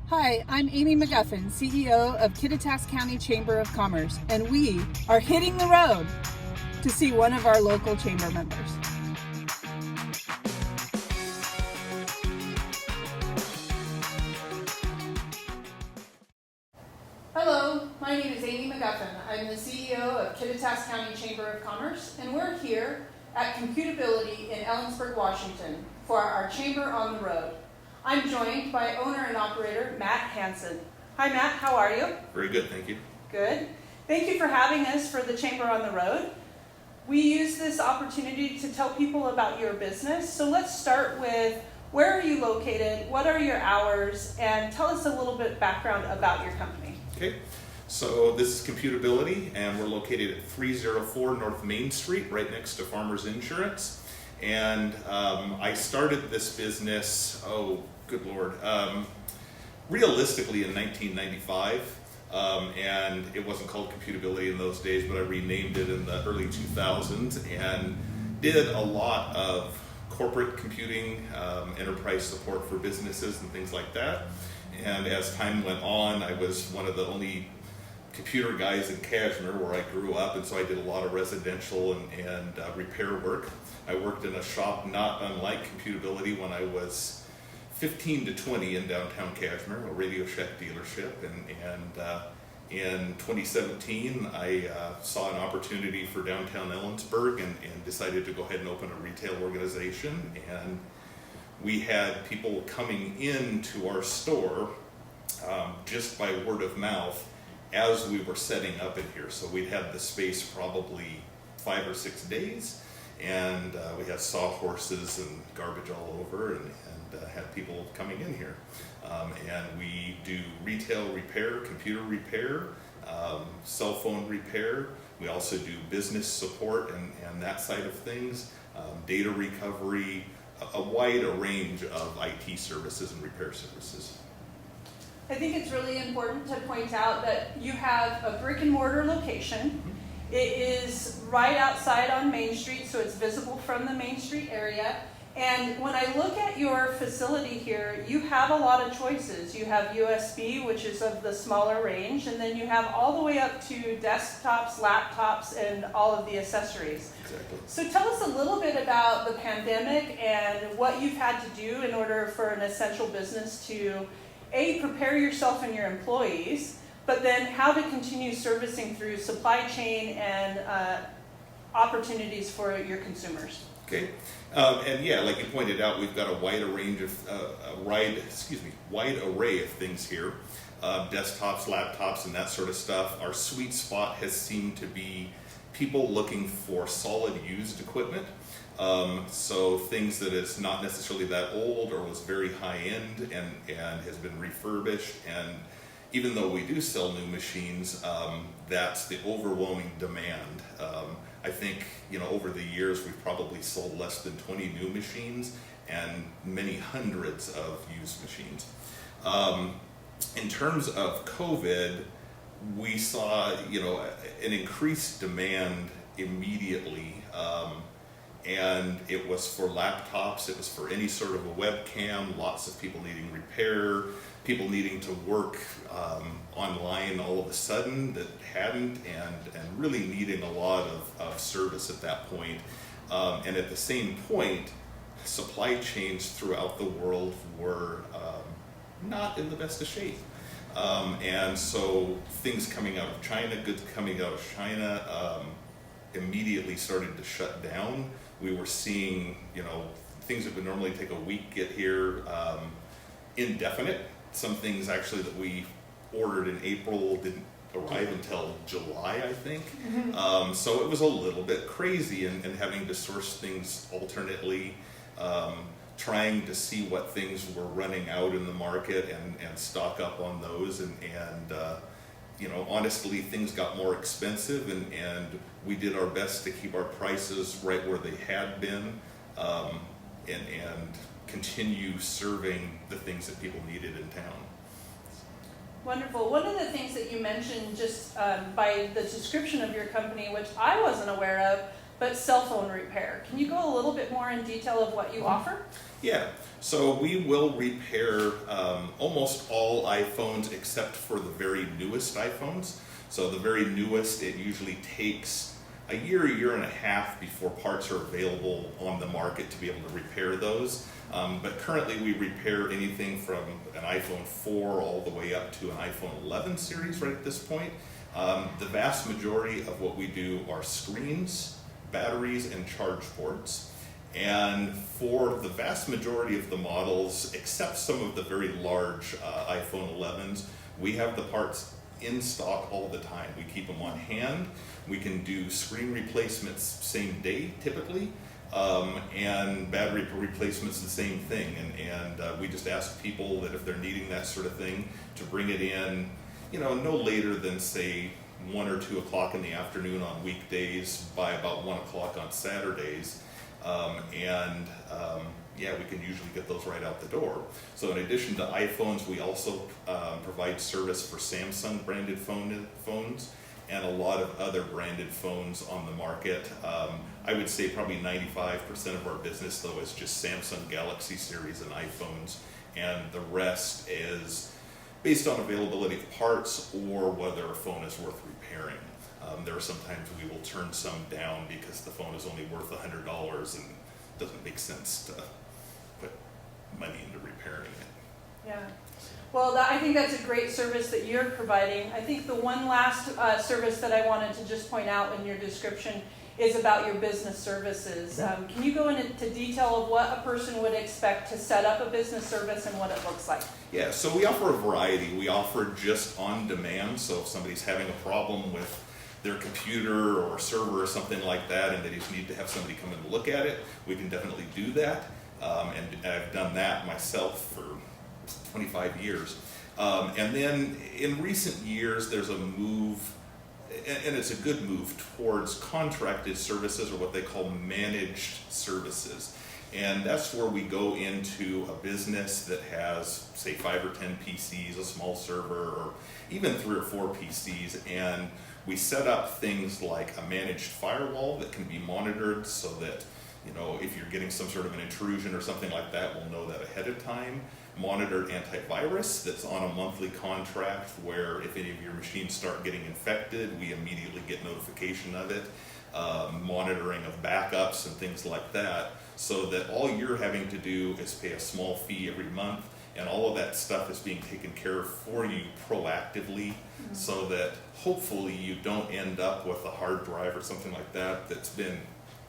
Hi, I'm Amy McGuffin, CEO of Kittitas County Chamber of Commerce, and we are hitting the road to see one of our local chamber members. Hello, my name is Amy McGuffin. I'm the CEO of Kittitas County Chamber of Commerce, and we're here at ComputAbility in Ellensburg, Washington for our Chamber on the Road. I'm joined by owner and operator Matt Hansen. Hi Matt, how are you? Very good, thank you. Good. Thank you for having us for the Chamber on the Road. We use this opportunity to tell people about your business. So let's start with, where are you located, what are your hours, and tell us a little bit background about your company. Okay, so this is ComputAbility, and we're located at 304 North Main Street, right next to Farmers Insurance. And I started this business, oh, good Lord, realistically in 1995. And it wasn't called ComputAbility in those days, but I renamed it in the early 2000s and did a lot of corporate computing, enterprise support for businesses and things like that. And as time went on, I was one of the only computer guys in Cashmere where I grew up, and so I did a lot of residential and repair work. I worked in a shop not unlike ComputAbility when I was 15 to 20 in downtown Cashmere, a Radio Shack dealership, and in 2017 I saw an opportunity for downtown Ellensburg and decided to go ahead and open a retail organization. And we had people coming into our store just by word of mouth as we were setting up in here. So we'd had the space probably 5 or 6 days, and we had sawhorses and garbage all over, and had people coming in here. And we do retail repair, computer repair, cell phone repair. We also do business support and that side of things, data recovery, a wide range of IT services and repair services. I think it's really important to point out that you have a brick and mortar location. Mm-hmm. It is right outside on Main Street, so it's visible from the Main Street area. And when I look at your facility here, you have a lot of choices. You have USB, which is of the smaller range, and then you have all the way up to desktops, laptops, and all of the accessories. Exactly. So tell us a little bit about the pandemic and what you've had to do in order for an essential business to, A, prepare yourself and your employees, but then how to continue servicing through supply chain and opportunities for your consumers. Okay, and yeah, like you pointed out, we've got a wide range of wide array of things here, desktops, laptops, and that sort of stuff. Our sweet spot has seemed to be people looking for solid used equipment. So things that is not necessarily that old or was very high end and has been refurbished. And even though we do sell new machines, that's the overwhelming demand. I think, over the years we've probably sold less than 20 new machines and many hundreds of used machines. In terms of COVID, we saw, an increased demand immediately. And it was for laptops, it was for any sort of a webcam, lots of people needing repair, people needing to work online all of a sudden that hadn't, and really needing a lot of service at that point. And at the same point, supply chains throughout the world were not in the best of shape. And so things coming out of China, goods coming out of China, immediately started to shut down. We were seeing, things that would normally take a week get here, indefinite. Some things actually that we ordered in April didn't arrive until July, I think. Mm-hmm. So it was a little bit crazy and having to source things alternately, trying to see what things were running out in the market and stock up on those. And honestly, things got more expensive, and we did our best to keep our prices right where they had been, and continue serving the things that people needed in town. Wonderful. One of the things that you mentioned just by the description of your company, which I wasn't aware of, but cell phone repair. Can you go a little bit more in detail of what you offer? Yeah, so we will repair almost all iPhones except for the very newest iPhones. So the very newest, it usually takes a year and a half before parts are available on the market to be able to repair those. But currently we repair anything from an iPhone 4 all the way up to an iPhone 11 series right at this point. The vast majority of what we do are screens, batteries, and charge ports. And for the vast majority of the models, except some of the very large iPhone 11s, we have the parts in stock all the time. We keep them on hand. We can do screen replacements same day typically, and battery replacements the same thing. And we just ask people that if they're needing that sort of thing to bring it in, no later than say 1 or 2 o'clock in the afternoon on weekdays, by about 1 o'clock on Saturdays. Yeah, we can usually get those right out the door. So in addition to iPhones, we also provide service for Samsung branded phones and a lot of other branded phones on the market. I would say probably 95% of our business though is just Samsung Galaxy series and iPhones, and the rest is based on availability of parts or whether a phone is worth repairing. There are sometimes we will turn some down because the phone is only worth $100 and it doesn't make sense to put money into repairing it. Yeah. Well, I think that's a great service that you're providing. I think the one last service that I wanted to just point out in your description is about your business services. Can you go into detail of what a person would expect to set up a business service and what it looks like? Yeah, so we offer a variety. We offer just on demand, so if somebody's having a problem with their computer or server or something like that and they just need to have somebody come and look at it, we can definitely do that. And I've done that myself for 25 years. And then in recent years, there's a move, and it's a good move, towards contracted services, or what they call managed services. And that's where we go into a business that has, say, 5 or 10 PCs, a small server, or even 3 or 4 PCs, and we set up things like a managed firewall that can be monitored so that, if you're getting some sort of an intrusion or something like that, we'll know that ahead of time. Monitored antivirus that's on a monthly contract where if any of your machines start getting infected, we immediately get notification of it. Monitoring of backups and things like that, so that all you're having to do is pay a small fee every month, and all of that stuff is being taken care of for you proactively, so that hopefully you don't end up with a hard drive or something like that that's been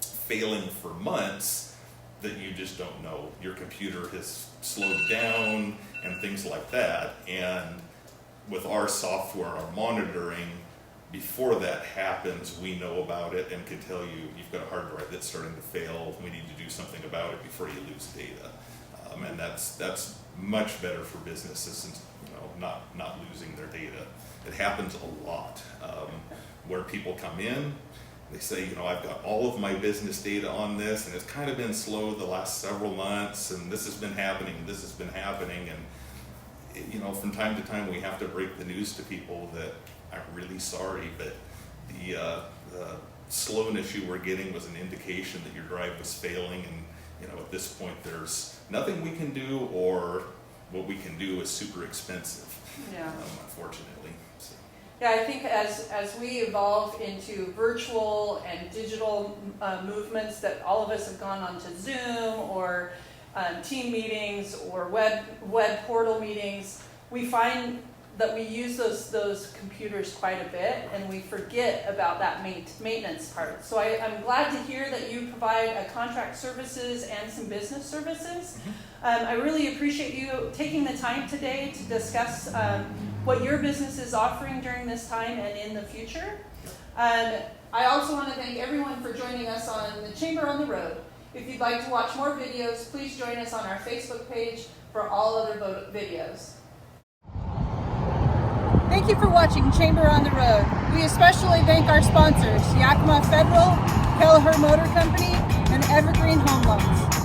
failing for months that you just don't know. Your computer has slowed down and things like that, and with our software, our monitoring, before that happens, we know about it and can tell you, you've got a hard drive that's starting to fail, we need to do something about it before you lose data. And that's much better for businesses, and not losing their data. It happens a lot where people come in, they say, I've got all of my business data on this, and it's kind of been slow the last several months, and this has been happening, and from time to time we have to break the news to people that I'm really sorry, but the slowness you were getting was an indication that your drive was failing, and at this point there's nothing we can do, or what we can do is super expensive. Yeah. Unfortunately. So. Yeah, I think as we evolve into virtual and digital movements, that all of us have gone onto Zoom or team meetings or web portal meetings, we find that we use those computers quite a bit, and we forget about that maintenance part. So I'm glad to hear that you provide contract services and some business services. I really appreciate you taking the time today to discuss what your business is offering during this time and in the future. I also want to thank everyone for joining us on the Chamber on the Road. If you'd like to watch more videos, please join us on our Facebook page for all other videos. Thank you for watching Chamber on the Road. We especially thank our sponsors, Yakima Federal, Kelleher Motor Company, and Evergreen Home Loans.